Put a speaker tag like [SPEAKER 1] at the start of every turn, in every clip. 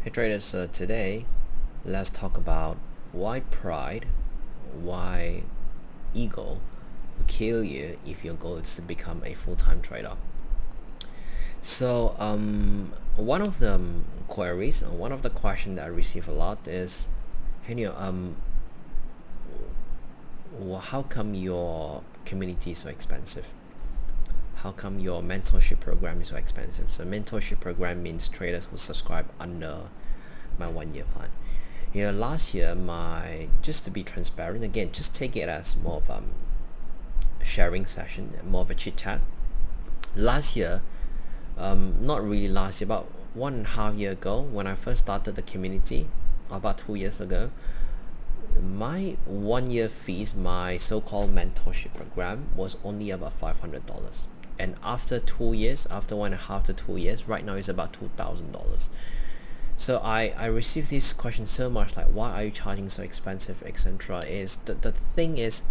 [SPEAKER 1] Hey traders, so today let's talk about why pride, why ego will kill you if your goal is to become a full-time trader. So one of the queries, one of the questions that I receive a lot is, hey Neil, how come your community is so expensive? How come your mentorship program is so expensive? So mentorship program means traders who subscribe under my 1 year plan. Last year, just to be transparent again, just take it as more of a sharing session, more of a chit chat. Last year, not really last year, about 1.5 year ago, when I first started the community, about 2 years ago, my 1 year fees, my so-called mentorship program, was only about $500. And after 2 years, after 1.5 to 2 years, right now it's about $2,000. So I received this question so much, like, why are you charging so expensive, etc. Is the thing is,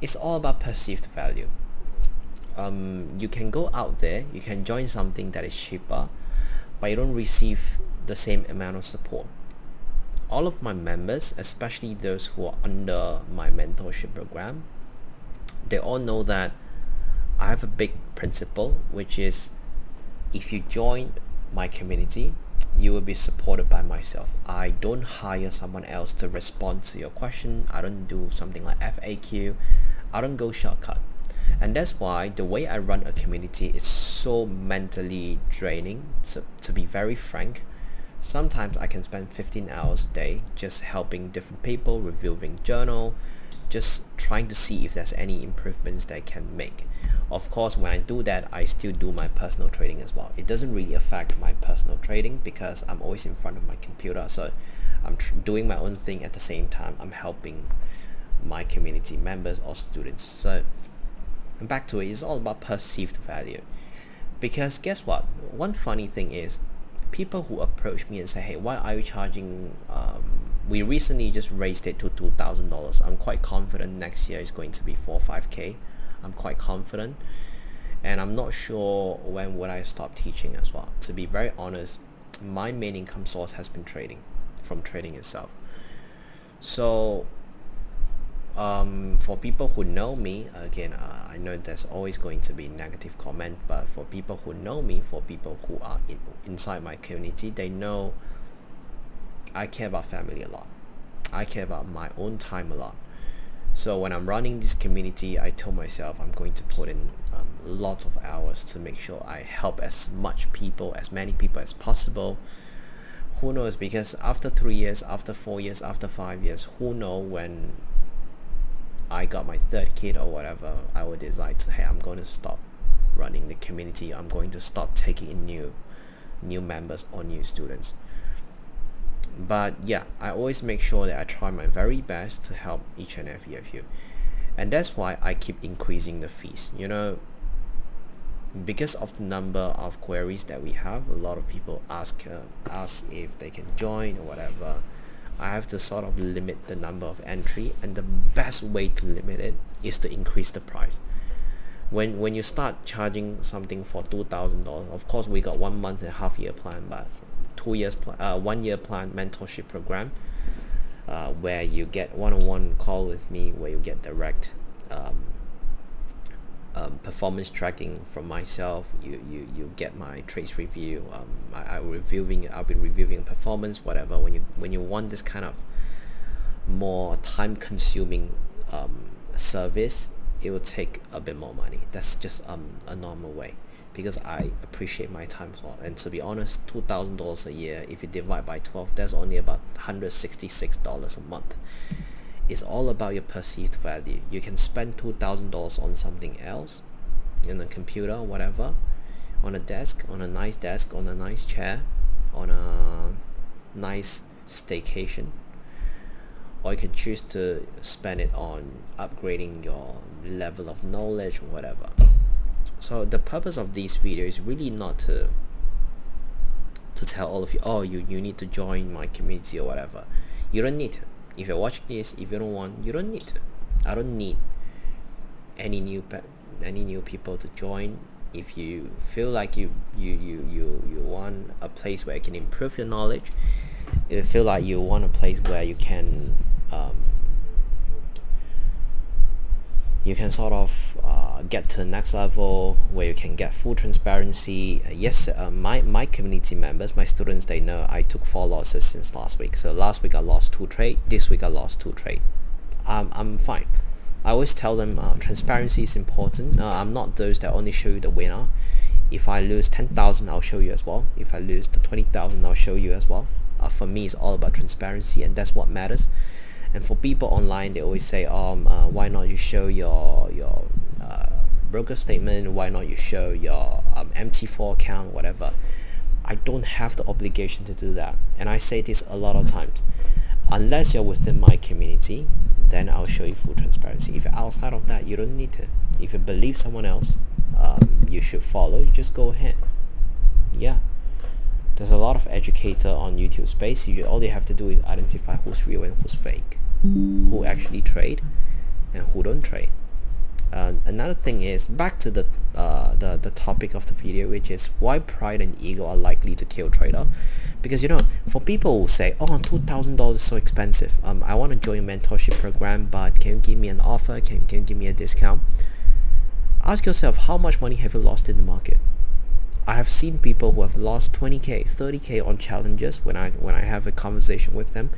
[SPEAKER 1] it's all about perceived value. You can go out there, you can join something that is cheaper, but you don't receive the same amount of support. All of my members, especially those who are under my mentorship program, they all know that I have a big principle, which is, if you join my community, you will be supported by myself. I don't hire someone else to respond to your question. I don't do something like FAQ. I don't go shortcut. And that's why the way I run a community is so mentally draining. To be very frank, sometimes I can spend 15 hours a day just helping different people, reviewing journal, just trying to see if there's any improvements that I can make. Of course, when I do that, I still do my personal trading as well. It doesn't really affect my personal trading because I'm always in front of my computer, so I'm doing my own thing at the same time. I'm helping my community members or students. So back to it, it's all about perceived value. Because guess what? One funny thing is, people who approach me and say, hey, why are you charging, we recently just raised it to $2,000. I'm quite confident next year is going to be 4 or 5K. I'm quite confident, and I'm not sure when would I stop teaching as well. To be very honest, my main income source has been trading, from trading itself. So for people who know me, again, I know there's always going to be negative comment, but for people who know me, for people who are inside my community, they know I care about family a lot. I care about my own time a lot. So when I'm running this community, I told myself I'm going to put in lots of hours to make sure I help as many people as possible. Who knows, because after 3 years, after 4 years, after 5 years, who knows when I got my third kid or whatever, I will decide to, hey, I'm going to stop running the community. I'm going to stop taking in new members or new students. But yeah, I always make sure that I try my very best to help each and every of you. And that's why I keep increasing the fees. Because of the number of queries that we have, a lot of people ask if they can join or whatever. I have to sort of limit the number of entry, and the best way to limit it is to increase the price. When you start charging something for $2,000, of course we got 1 month and a half year plan, but 1 year plan mentorship program, where you get one-on-one call with me, where you get direct performance tracking from myself. You get my trades review. I'll be reviewing performance, whatever. When you want this kind of more time-consuming service, it will take a bit more money. That's just a normal way, because I appreciate my time as well. And to be honest, $2,000 a year, if you divide by 12, that's only about $166 a month. It's all about your perceived value. You can spend $2,000 on something else, in a computer or whatever, on a desk, on a nice desk, on a nice chair, on a nice staycation, or you can choose to spend it on upgrading your level of knowledge or whatever. So the purpose of these videos is really not to tell all of you, oh, you need to join my community or whatever. You don't need to. If you're watching this, if you don't want, you don't need to. I don't need any new people to join. if you feel like you want a place where you can improve your knowledge, you feel like you want a place where you can sort of get to the next level where you can get full transparency. Yes, my community members, my students, they know I took 4 losses since last week. So last week I lost 2 trade, this week I lost 2 trade. I'm fine. I always tell them transparency is important. I'm not those that only show you the winner. If I lose 10,000, I'll show you as well. If I lose the 20,000, I'll show you as well. For me, it's all about transparency, and that's what matters. And for people online, they always say, why not you show your broker statement? Why not you show your MT4 account, whatever? I don't have the obligation to do that. And I say this a lot of times. Unless you're within my community, then I'll show you full transparency. If you're outside of that, you don't need to. If you believe someone else, you should follow, you just go ahead. Yeah. There's a lot of educator on YouTube space. All you have to do is identify who's real and who's fake, who actually trade and who don't trade. Another thing is, back to the topic of the video, which is why pride and ego are likely to kill trader. Because for people who say, $2,000 is so expensive, I want to join a mentorship program, but can you give me an offer, can you give me a discount? Ask yourself, how much money have you lost in the market? I have seen people who have lost 20k, 30k on challenges when I have a conversation with them,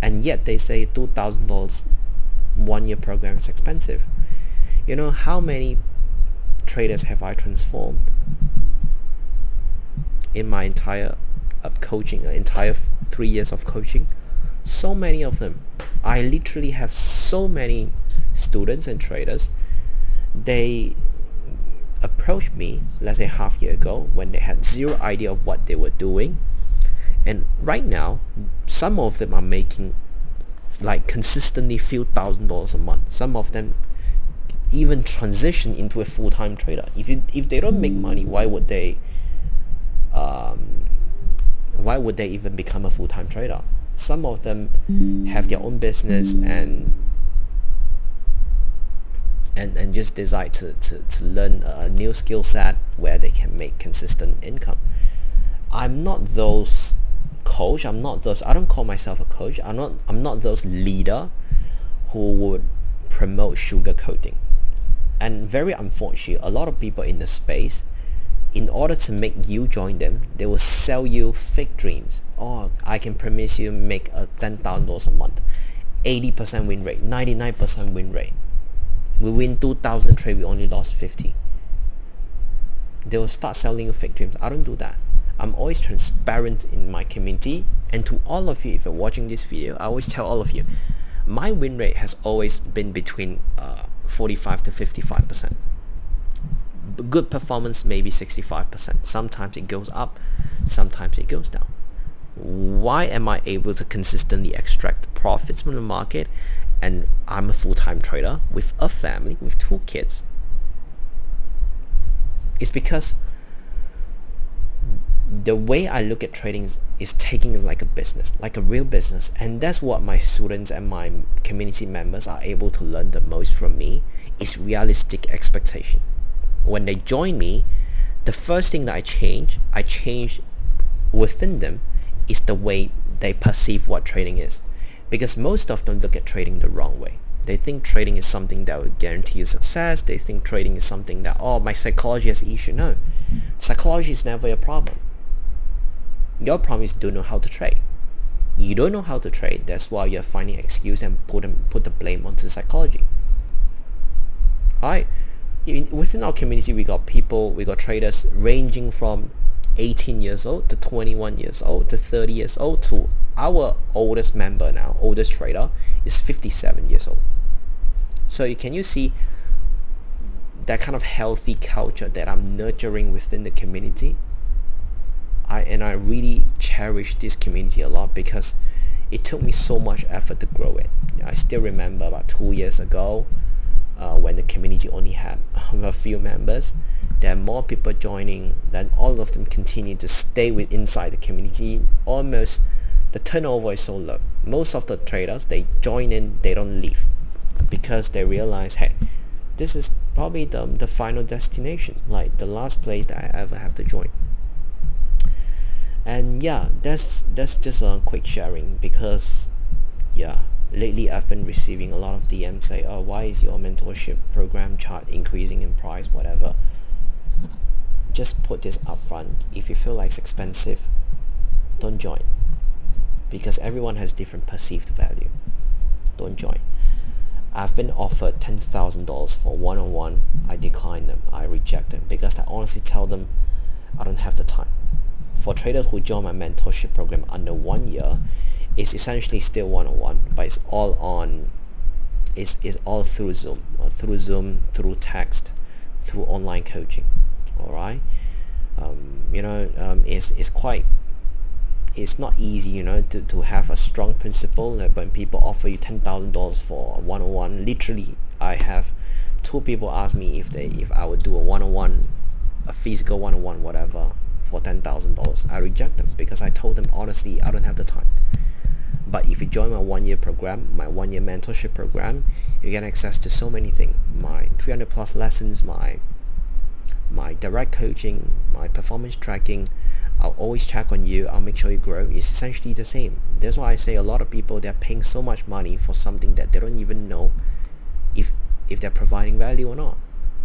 [SPEAKER 1] and yet they say $2,000 1-year program is expensive. How many traders have I transformed in my entire entire 3 years of coaching? So many of them. I literally have so many students and traders. They approached me, let's say half year ago, when they had zero idea of what they were doing, and right now some of them are making like consistently few $1,000s a month. Some of them even transition into a full-time trader. If they don't make money, why would they even become a full-time trader? Some of them have their own business and just decide to learn a new skill set where they can make consistent income. I'm not those coach. I don't call myself a coach. I'm not those leader who would promote sugarcoating. And very unfortunately, a lot of people in the space, in order to make you join them, they will sell you fake dreams. I can promise you make $10,000 a month, 80% win rate, 99% win rate. We win 2,000 trade, we only lost 50. They will start selling you fake dreams. I don't do that. I'm always transparent in my community, and to all of you, if you're watching this video, I always tell all of you, my win rate has always been between 45 to 55%. Good performance, maybe 65%. Sometimes it goes up, sometimes it goes down. Why am I able to consistently extract profits from the market? And I'm a full-time trader with a family, with 2 kids. It's because the way I look at trading is taking it like a business, like a real business. And that's what my students and my community members are able to learn the most from me, is realistic expectation. When they join me, the first thing that I change within them is the way they perceive what trading is. Because most of them look at trading the wrong way. They think trading is something that will guarantee you success. They think trading is something that, my psychology has issue. No, psychology is never a problem. Your problem is don't know how to trade. You don't know how to trade. That's why you're finding excuse and put the blame onto psychology. Alright, within our community, we got traders ranging from 18 years old to 21 years old to 30 years old to our oldest member now, oldest trader, is 57 years old. So can you see that kind of healthy culture that I'm nurturing within the community? I really cherish this community a lot because it took me so much effort to grow it. I still remember about 2 years ago when the community only had a few members. There are more people joining, then all of them continue to stay inside the community. Almost the turnover is so low. Most of the traders, they join in, they don't leave because they realize, hey, this is probably the final destination, like the last place that I ever have to join. And yeah, that's just a quick sharing, because yeah, lately I've been receiving a lot of DMs say, oh, why is your mentorship program chart increasing in price, whatever. Just put this up front. If you feel like it's expensive, don't join, because everyone has different perceived value. Don't join. I've been offered $10,000 for one-on-one. I decline them. I reject them, because I honestly tell them I don't have the time. For traders who join my mentorship program under 1 year, it's essentially still one-on-one, but it's all on. It's all through Zoom, through text, through online coaching. All right. It's not easy, to have a strong principle. Like when people offer you $10,000 for a one-on-one, literally, I have 2 people ask me if I would do a one-on-one, a physical one-on-one, whatever, for $10,000. I reject them, because I told them honestly I don't have the time. But if you join my 1-year program, my 1-year mentorship program, you get access to so many things. My 300 plus lessons, my direct coaching, my performance tracking. I'll always check on you. I'll make sure you grow. It's essentially the same. That's why I say a lot of people, they're paying so much money for something that they don't even know if they're providing value or not.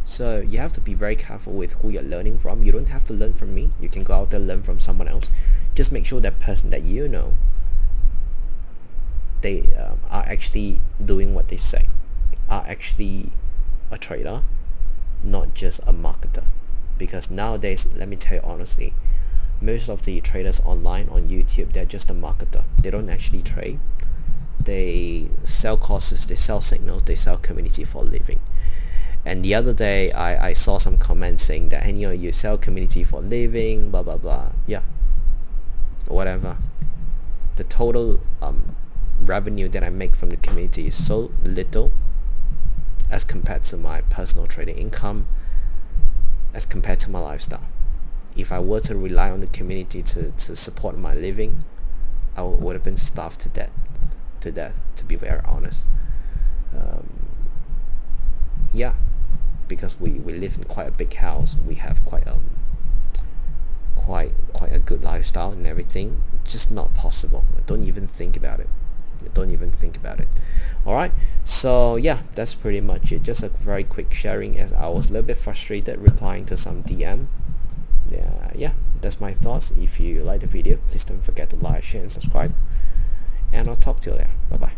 [SPEAKER 1] So you have to be very careful with who you're learning from. You don't have to learn from me. You can go out there and learn from someone else. Just make sure that person that you know, they are actually doing what they say, are actually a trader, not just a marketer. Because nowadays, let me tell you honestly, most of the traders online on YouTube, they're just a marketer. They don't actually trade. They sell courses, they sell signals, they sell community for a living. And the other day, I saw some comments saying that, hey, you sell community for a living, blah blah blah. Yeah, whatever. The total revenue that I make from the community is so little as compared to my personal trading income, as compared to my lifestyle. If I were to rely on the community to support my living, I would have been starved to death, to be very honest. Yeah, because we live in quite a big house. We have quite a good lifestyle and everything. Just not possible. Don't even think about it. All right, so yeah, that's pretty much it. Just a very quick sharing, as I was a little bit frustrated replying to some DM. Yeah, that's my thoughts. If you like the video, please don't forget to like, share and subscribe, and I'll talk to you later. Bye bye.